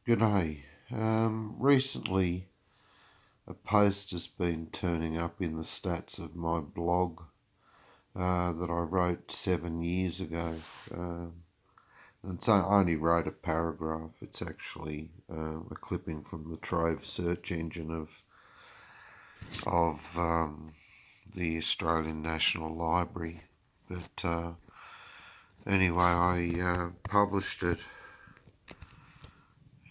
G'day. Recently, a post has been turning up in the stats of my blog that I wrote 7 years ago. And so I only wrote a paragraph. It's actually a clipping from the Trove search engine of the Australian National Library. But anyway, I published it.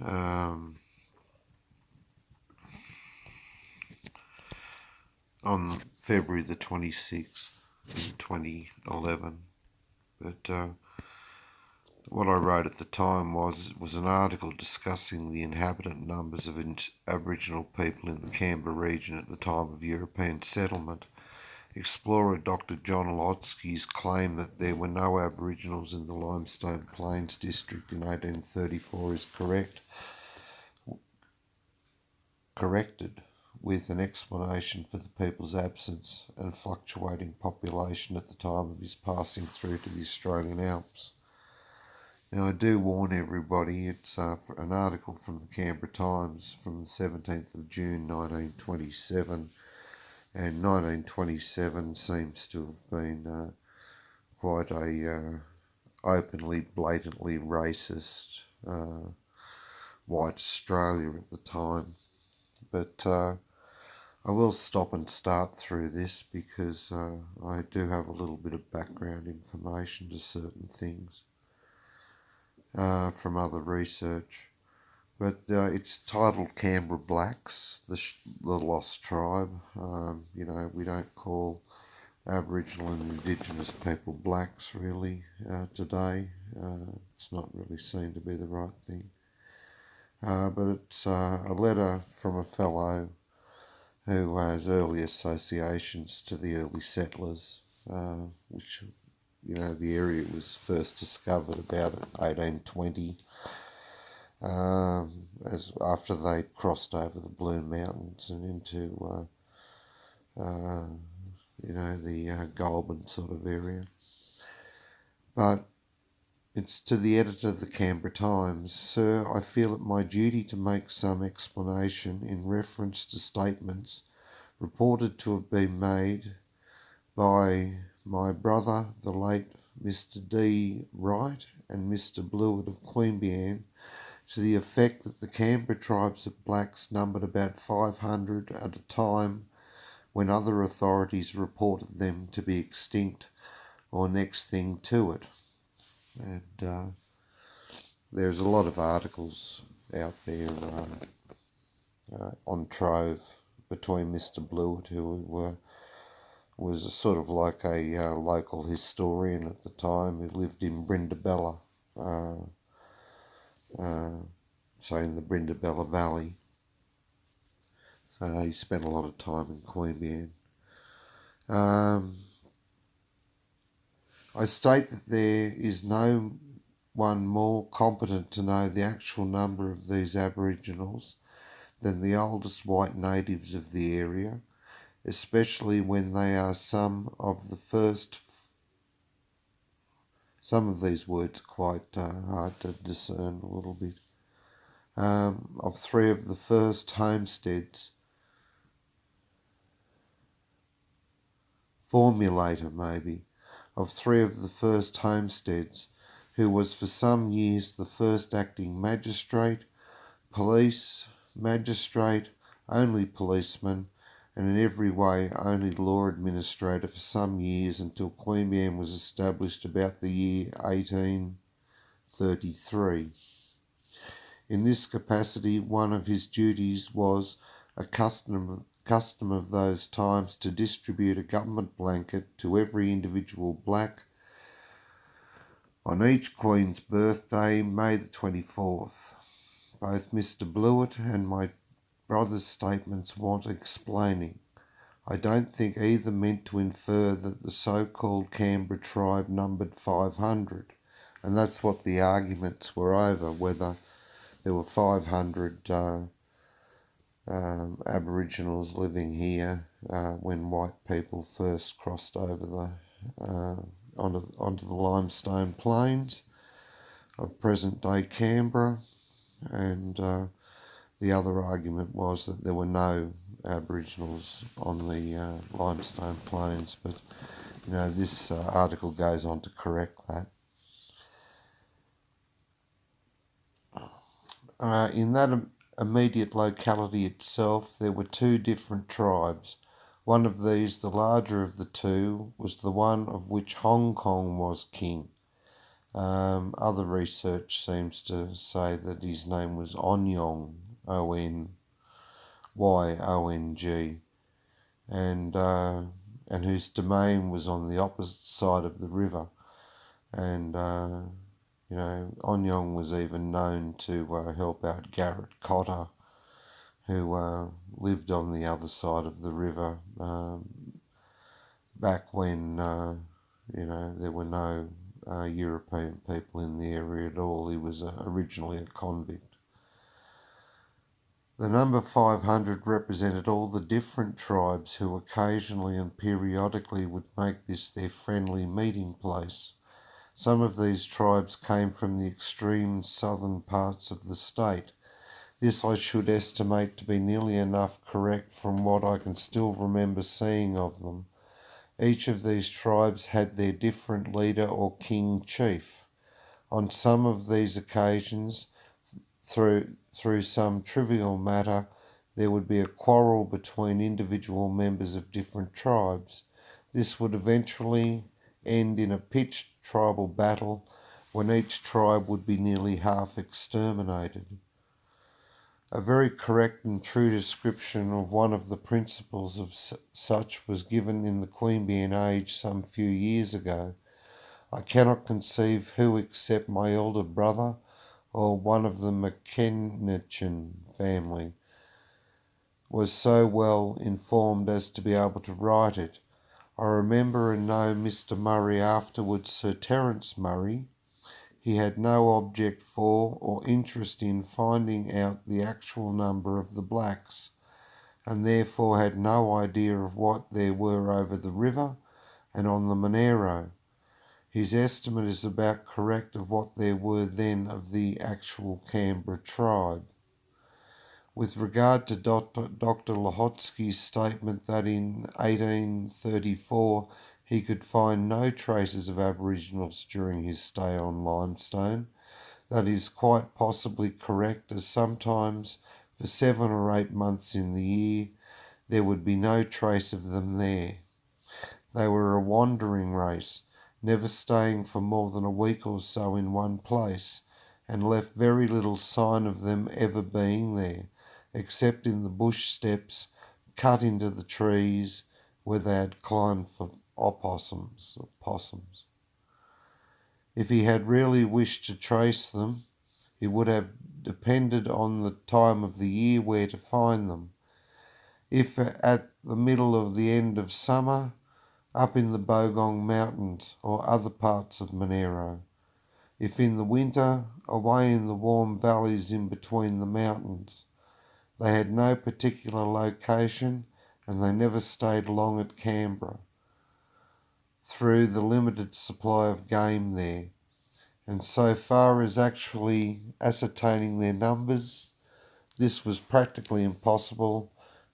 Um, on February the 26th in 2011. But what I wrote at the time was an article discussing the inhabitant numbers of Aboriginal people in the Canberra region at the time of European settlement. Explorer Dr. John Lotsky's claim that there were no Aboriginals in the Limestone Plains district in 1834 is corrected with an explanation for the people's absence and fluctuating population at the time of his passing through to the Australian Alps. Now, I do warn everybody, it's an article from the Canberra Times from the 17th of June 1927, and 1927 seems to have been quite a openly, blatantly racist white Australia at the time. But I will stop and start through this because I do have a little bit of background information to certain things from other research. But it's titled Canberra Blacks, the Lost Tribe. We don't call Aboriginal and Indigenous people blacks really today. It's not really seen to be the right thing. But it's a letter from a fellow who has early associations to the early settlers, which, the area was first discovered about 1820, as after they crossed over the Blue Mountains and into, the Goulburn sort of area. But it's to the editor of the Canberra Times. Sir, I feel it my duty to make some explanation in reference to statements reported to have been made by my brother, the late Mr. D. Wright, and Mr. Blewett of Queanbeyan, to the effect that the Canberra tribes of blacks numbered about 500 at a time when other authorities reported them to be extinct or next thing to it. And there's a lot of articles out there on Trove between Mr. Blewett, who was a sort of like a local historian at the time, who lived in Brindabella, so in the Brindabella Valley. So he spent a lot of time in Queanbeyan. I state that there is no one more competent to know the actual number of these Aboriginals than the oldest white natives of the area, especially when they are some of these words are quite hard to discern a little bit, of three of the first homesteads, formulator maybe, of three of the first homesteads, who was for some years the first acting magistrate, police, magistrate, only policeman, and in every way only law administrator for some years until Queanbeyan was established about the year 1833. In this capacity, one of his duties was a custom of those times to distribute a government blanket to every individual black on each Queen's birthday, May the 24th. Both Mr. Blewett and my brother's statements want explaining. I don't think either meant to infer that the so-called Canberra tribe numbered 500, and that's what the arguments were over, whether there were 500 Aboriginals living here when white people first crossed over onto the limestone plains of present-day Canberra, and the other argument was that there were no Aboriginals on the limestone plains, but this article goes on to correct that. In that immediate locality itself, there were two different tribes. One of these, the larger of the two, was the one of which Hong Kong was king. Other research seems to say that his name was Onyong, Onyong, and whose domain was on the opposite side of the river. And Onyong was even known to help out Garrett Cotter, who lived on the other side of the river back when there were no European people in the area at all. He was originally a convict. The number 500 represented all the different tribes who occasionally and periodically would make this their friendly meeting place. Some of these tribes came from the extreme southern parts of the state. This I should estimate to be nearly enough correct from what I can still remember seeing of them. Each of these tribes had their different leader or king chief. On some of these occasions, through some trivial matter, there would be a quarrel between individual members of different tribes. This would eventually end in a pitched tribal battle when each tribe would be nearly half exterminated. A very correct and true description of one of the principles of such was given in the Queanbeyan Age some few years ago. I cannot conceive who except my elder brother or one of the McKennichan family was so well informed as to be able to write it. I remember and know Mr. Murray, afterwards Sir Terence Murray. He had no object for or interest in finding out the actual number of the blacks, and therefore had no idea of what there were over the river and on the Monero. His estimate is about correct of what there were then of the actual Canberra tribe. With regard to Dr. Lahotsky's statement that in 1834 he could find no traces of Aboriginals during his stay on limestone, that is quite possibly correct, as sometimes for 7 or 8 months in the year there would be no trace of them there. They were a wandering race, never staying for more than a week or so in one place, and left very little sign of them ever being there, except in the bush steps cut into the trees where they had climbed for opossums or possums. If he had really wished to trace them, it would have depended on the time of the year where to find them. If at the middle of the end of summer, up in the Bogong Mountains or other parts of Monero. If in the winter, away in the warm valleys in between the mountains. They had no particular location, and they never stayed long at Canberra, through the limited supply of game there. And so far as actually ascertaining their numbers, this was practically impossible,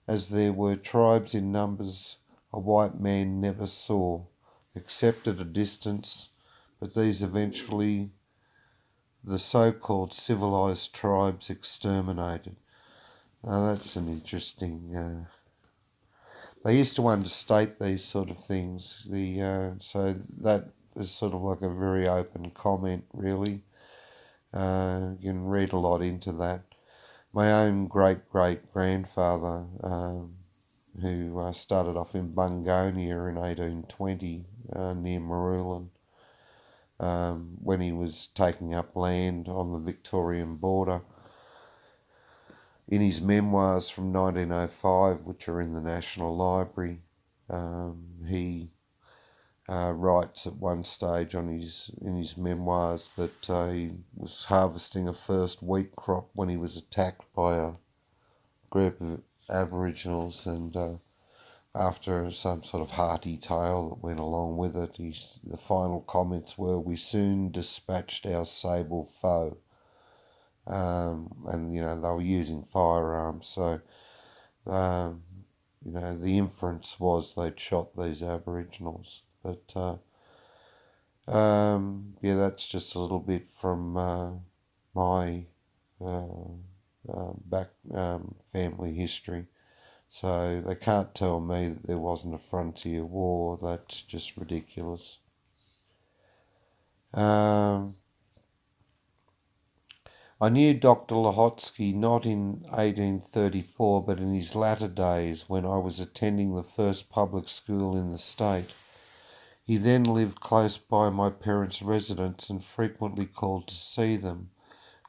as there were tribes in numbers a white man never saw, except at a distance, but these eventually the so-called civilized tribes exterminated. Now that's an interesting... they used to understate these sort of things. So that is sort of like a very open comment, really. You can read a lot into that. My own great-great-grandfather, who started off in Bungonia in 1820 near Marulan, when he was taking up land on the Victorian border. In his memoirs from 1905, which are in the National Library, he writes at one stage in his memoirs that he was harvesting a first wheat crop when he was attacked by a group of Aboriginals, and after some sort of hearty tale that went along with it, the final comments were, "We soon dispatched our sable foe." and they were using firearms. So the inference was they'd shot these Aboriginals. But yeah, that's just a little bit from my back family history. So they can't tell me that there wasn't a frontier war. That's just ridiculous. I knew Dr. Lahotsky not in 1834, but in his latter days when I was attending the first public school in the state. He then lived close by my parents' residence and frequently called to see them.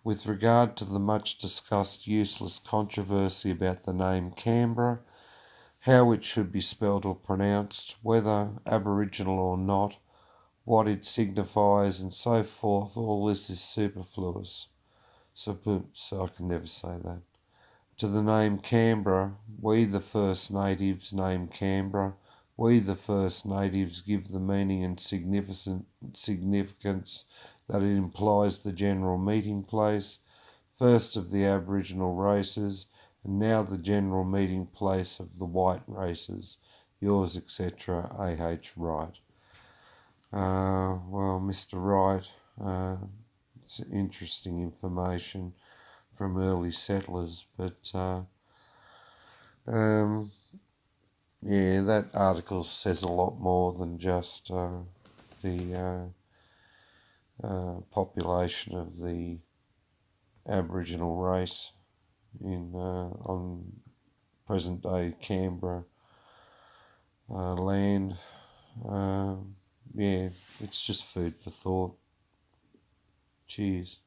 With regard to the much discussed useless controversy about the name Canberra, how it should be spelled or pronounced, whether Aboriginal or not, what it signifies, and so forth, all this is superfluous. So I can never say that. To the name Canberra, we the first natives name Canberra. We the first natives give the meaning and significance that it implies the general meeting place, first of the Aboriginal races, and now the general meeting place of the white races. Yours, etc., A.H. Wright. Well, Mr. Wright, it's interesting information from early settlers, but yeah, that article says a lot more than just the population of the Aboriginal race in on present day Canberra land. Yeah, it's just food for thought. Cheers.